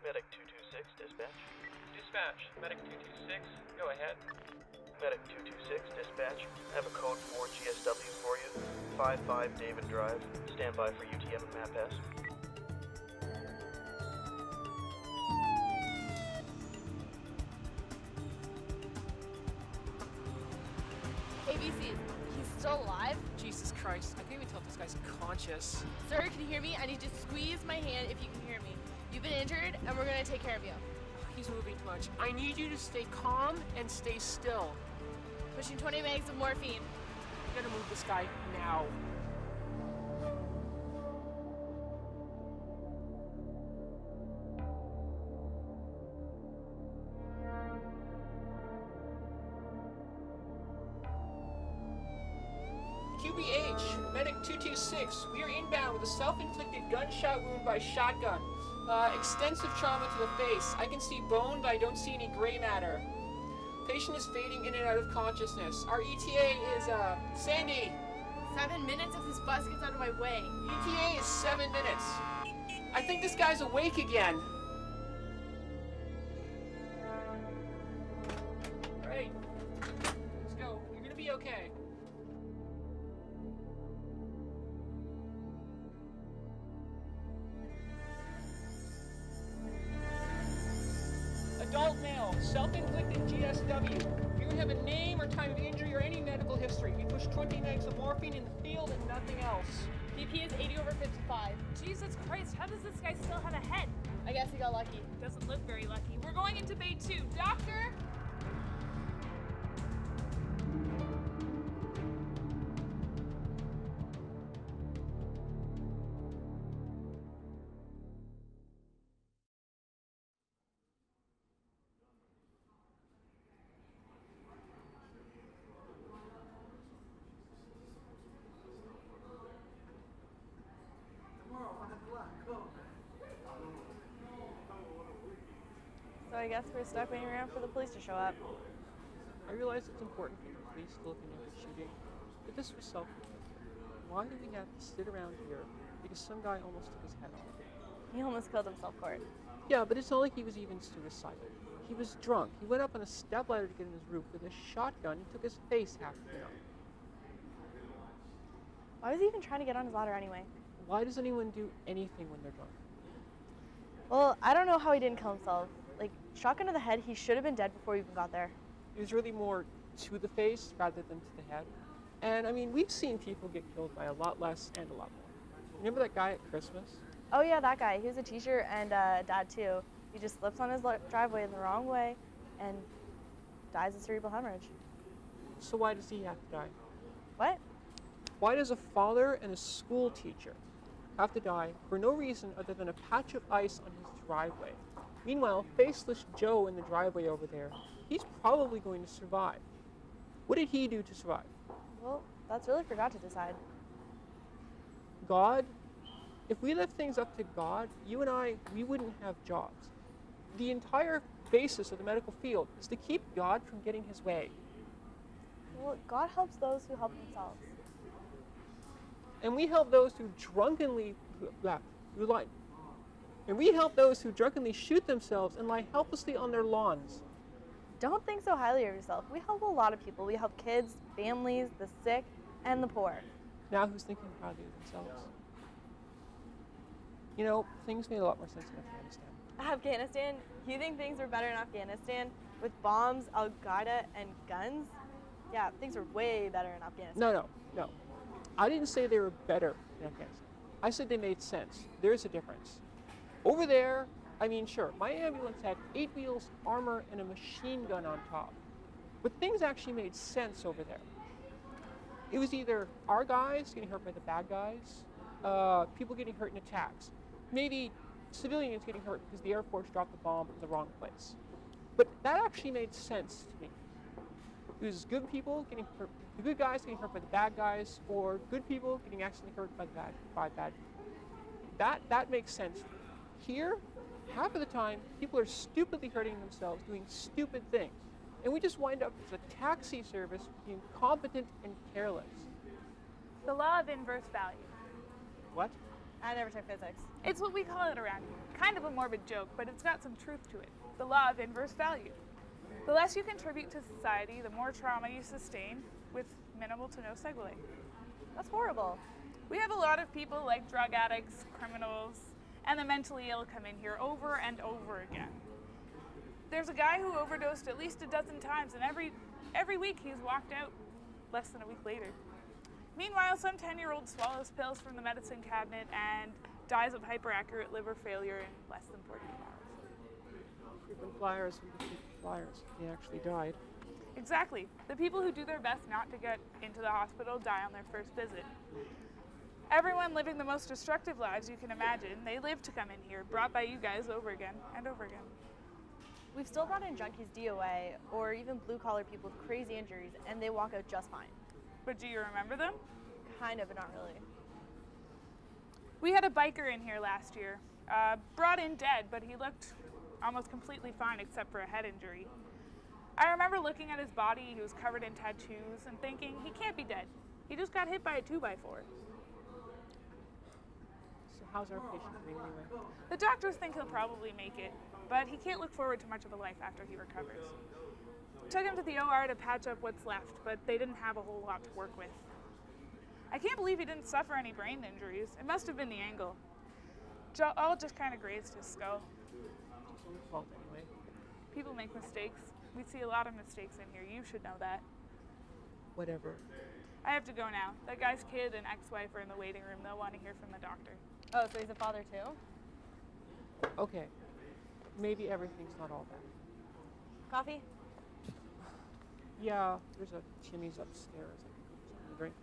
Medic 226, dispatch. Dispatch, Medic 226, go ahead. Medic 226, dispatch. I have a code 4 GSW for you. 55 David Drive. Stand by for UTM and map pass. ABC, he's still alive? Jesus Christ, I can't even tell if this guy's conscious. Sir, can you hear me? I need you to squeeze my hand if you can hear me. You've been injured, and we're gonna take care of you. He's moving too much. I need you to stay calm and stay still. Pushing 20 megs of morphine. You gotta move this guy now. QBH, Medic 226, we are inbound with a self-inflicted gunshot wound by shotgun. Extensive trauma to the face. I can see bone, but I don't see any gray matter. Patient is fading in and out of consciousness. Our ETA is, Sandy. 7 minutes if this bus gets out of my way. ETA is 7 minutes. I think this guy's awake again. All right, let's go. You're gonna be okay. Adult male, self-inflicted GSW. If you have a name or time of injury or any medical history, we push 20 megs of morphine in the field and nothing else. BP is 80 over 55. Jesus Christ, how does this guy still have a head? I guess he got lucky. Doesn't look very lucky. We're going into Bay 2. Doctor? So I guess we're stuck waiting around for the police to show up. I realize it's important for the police to look into the shooting, but this was self-inflicted. Why do we have to sit around here because some guy almost took his head off? He almost killed himself, Court. Yeah, but it's not like he was even suicidal. He was drunk. He went up on a step ladder to get in his roof with a shotgun and took his face half the off. Why was he even trying to get on his ladder anyway? Why does anyone do anything when they're drunk? Well, I don't know how he didn't kill himself. Like, shotgun to the head, he should have been dead before he even got there. It was really more to the face rather than to the head. And I mean, we've seen people get killed by a lot less and a lot more. Remember that guy at Christmas? Oh yeah, that guy. He was a teacher and dad too. He just slips on his driveway in the wrong way and dies of cerebral hemorrhage. So why does he have to die? What? Why does a father and a school teacher have to die for no reason other than a patch of ice on his driveway? Meanwhile, faceless Joe in the driveway over there, he's probably going to survive. What did he do to survive? Well, that's really for God to decide. God? If we left things up to God, you and I, we wouldn't have jobs. The entire basis of the medical field is to keep God from getting his way. Well, God helps those who help themselves. And we help those who drunkenly shoot themselves and lie helplessly on their lawns. Don't think so highly of yourself. We help a lot of people. We help kids, families, the sick, and the poor. Now who's thinking highly of themselves? You know, things made a lot more sense in Afghanistan. Afghanistan? You think things were better in Afghanistan with bombs, Al-Qaeda, and guns? Yeah, things were way better in Afghanistan. No. I didn't say they were better in Afghanistan. I said they made sense. There's a difference. Over there, I mean, sure, my ambulance had 8 wheels, armor, and a machine gun on top. But things actually made sense over there. It was either our guys getting hurt by the bad guys, people getting hurt in attacks, maybe civilians getting hurt because the Air Force dropped the bomb in the wrong place. But that actually made sense to me. It was good people getting hurt, the good guys getting hurt by the bad guys, or good people getting accidentally hurt by bad people. That makes sense. Here, half of the time, people are stupidly hurting themselves, doing stupid things. And we just wind up as a taxi service being competent and careless. The law of inverse value. What? I never took physics. It's what we call it around here. Kind of a morbid joke, but it's got some truth to it. The law of inverse value. The less you contribute to society, the more trauma you sustain with minimal to no segue. That's horrible. We have a lot of people like drug addicts, criminals, and the mentally ill come in here over and over again. There's a guy who overdosed at least a dozen times, and every week he's walked out less than a week later. Meanwhile, some 10-year-old swallows pills from the medicine cabinet and dies of hyperaccurate liver failure in less than 14 hours. Frequent flyers were the frequent flyers. They actually died. Exactly. The people who do their best not to get into the hospital die on their first visit. Everyone living the most destructive lives you can imagine, they live to come in here, brought by you guys over again and over again. We've still brought in junkies DOA or even blue-collar people with crazy injuries, and they walk out just fine. But do you remember them? Kind of, but not really. We had a biker in here last year. Brought in dead, but he looked almost completely fine except for a head injury. I remember looking at his body. He was covered in tattoos and thinking, he can't be dead. He just got hit by a 2x4. So how's our patient doing anyway? The doctors think he'll probably make it, but he can't look forward to much of a life after he recovers. Took him to the OR to patch up what's left, but they didn't have a whole lot to work with. I can't believe he didn't suffer any brain injuries. It must have been the angle. All just kind of grazed his skull. It's his own fault anyway. People make mistakes. We see a lot of mistakes in here. You should know that. Whatever. I have to go now. That guy's kid and ex-wife are in the waiting room. They'll want to hear from the doctor. Oh, so he's a father too? Okay. Maybe everything's not all bad. Coffee? Yeah, there's a Timmy's upstairs. I can get something to drink.